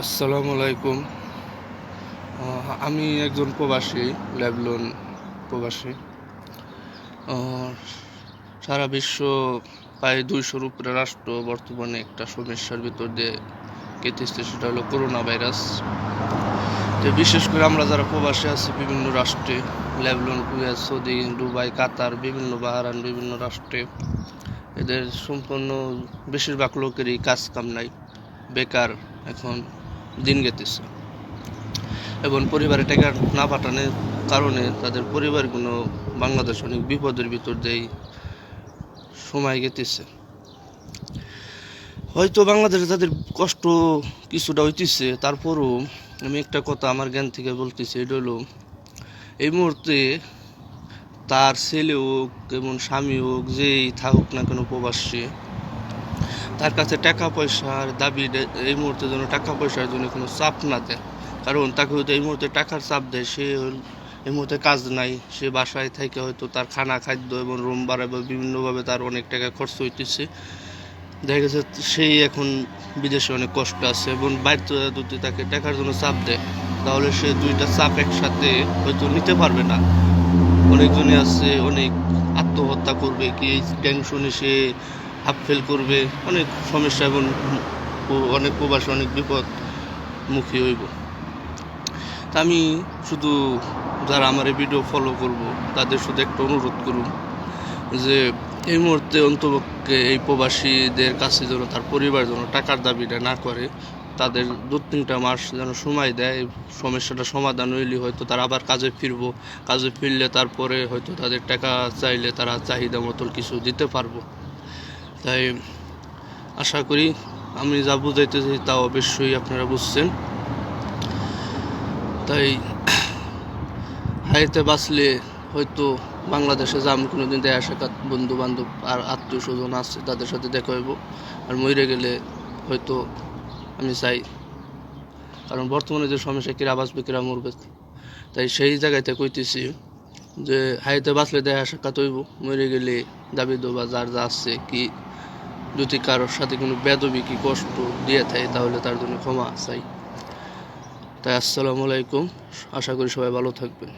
আসসালামু আলাইকুম। আমি একজন প্রবাসী, লেবানন প্রবাসী। আহ, সারা বিশ্ব প্রায় 200-র উপরে রাষ্ট্র বর্তমানে একটা সমস্যার ভিতর দিয়ে কেটেছে, সেটা হলো করোনা ভাইরাস। তো বিশেষ করে আমরা যারা প্রবাসী আছি বিভিন্ন রাষ্ট্রে, লেবানন, কুয়েত, সৌদি, দুবাই, কাতার, বিভিন্ন বাহরাইন, বিভিন্ন রাষ্ট্রে, এদের সম্পূর্ণ বেশিরভাগ লোকেরই কাজ কাম নাই, বেকার এখন দিন গেতেছে। এবং পরিবারে টাকা না পাঠানোর কারণে তাদের পরিবারগুলো বাংলাদেশ অনেক বিপদের ভিতর দিয়েই সময় গেতেছে। হয়তো বাংলাদেশে তাদের কষ্ট কিছুটা হইতেছে, তারপরও আমি একটা কথা আমার জ্ঞান থেকে বলতেছি, এটা হলো এই মুহূর্তে তার ছেলে হোক এবং স্বামী হোক, যেই থাকুক না কেন প্রবাসী, তার কাছে টাকা পয়সার দাবি এই মুহূর্তে যেন টাকা পয়সার জন্য কোনো চাপ না দেয়। কারণ তাকে হয়তো এই মুহূর্তে টাকার চাপ দেয়, সে এই মুহূর্তে কাজ নাই, সে বাসায় থেকে হয়তো তার খানা খাদ্য এবং রুম ভাড়া বা বিভিন্নভাবে তার অনেক টাকা খরচ হইতেছে। দেখা গেছে সেই এখন বিদেশে অনেক কষ্ট আছে এবং বাইরে যদি তাকে টাকার জন্য চাপ দেয়, তাহলে সে দুইটা চাপ একসাথে হয়তো নিতে পারবে না। অনেকজনই আছে অনেক আত্মহত্যা করবে, কি টেনশনে সে হাফ ফেল করবে, অনেক সমস্যা এবং অনেক প্রবাসী অনেক বিপদ মুখী হইব। তা আমি শুধু যারা আমার এই ভিডিও ফলো করব তাদের শুধু একটা অনুরোধ করব যে এই মুহূর্তে অন্তপক্ষে এই প্রবাসীদের কাছে যেন তার পরিবার যেন টাকার দাবিটা না করে, তাদের 2-3টা মাস যেন সময় দেয়। এই সমস্যাটা সমাধান হইলে হয়তো তারা আবার কাজে ফিরবো, কাজে ফিরলে তারপরে হয়তো তাদের টাকা চাইলে তারা চাহিদা মতো কিছু দিতে পারবো। তাই আশা করি আমি যা বুঝাইতেছি তা অবশ্যই আপনারা বুঝছেন। তাই হাইতে বাঁচলে হয়তো বাংলাদেশে যা আমি কোনোদিন দেখা সাক্ষাৎ বন্ধু বান্ধব আর আত্মীয় স্বজন আছে তাদের সাথে দেখা হইব। আর মরে গেলে হয়তো আমি চাই, কারণ বর্তমানে যে সমস্যা কিরা বাঁচবে কিরা মরবে, তাই সেই জায়গাতে কইতেছি যে হাইতে বাঁচলে দেখা সাক্ষাৎ হইব, মরে গেলে দাবি দোবা যার যা আছে, কি যদি কারোর সাথে কোনো বেদবি কি কষ্ট দিয়ে থাকে তাহলে তার জন্য ক্ষমা চাই। তাই আসসালামু আলাইকুম, আশা করি সবাই ভালো থাকবেন।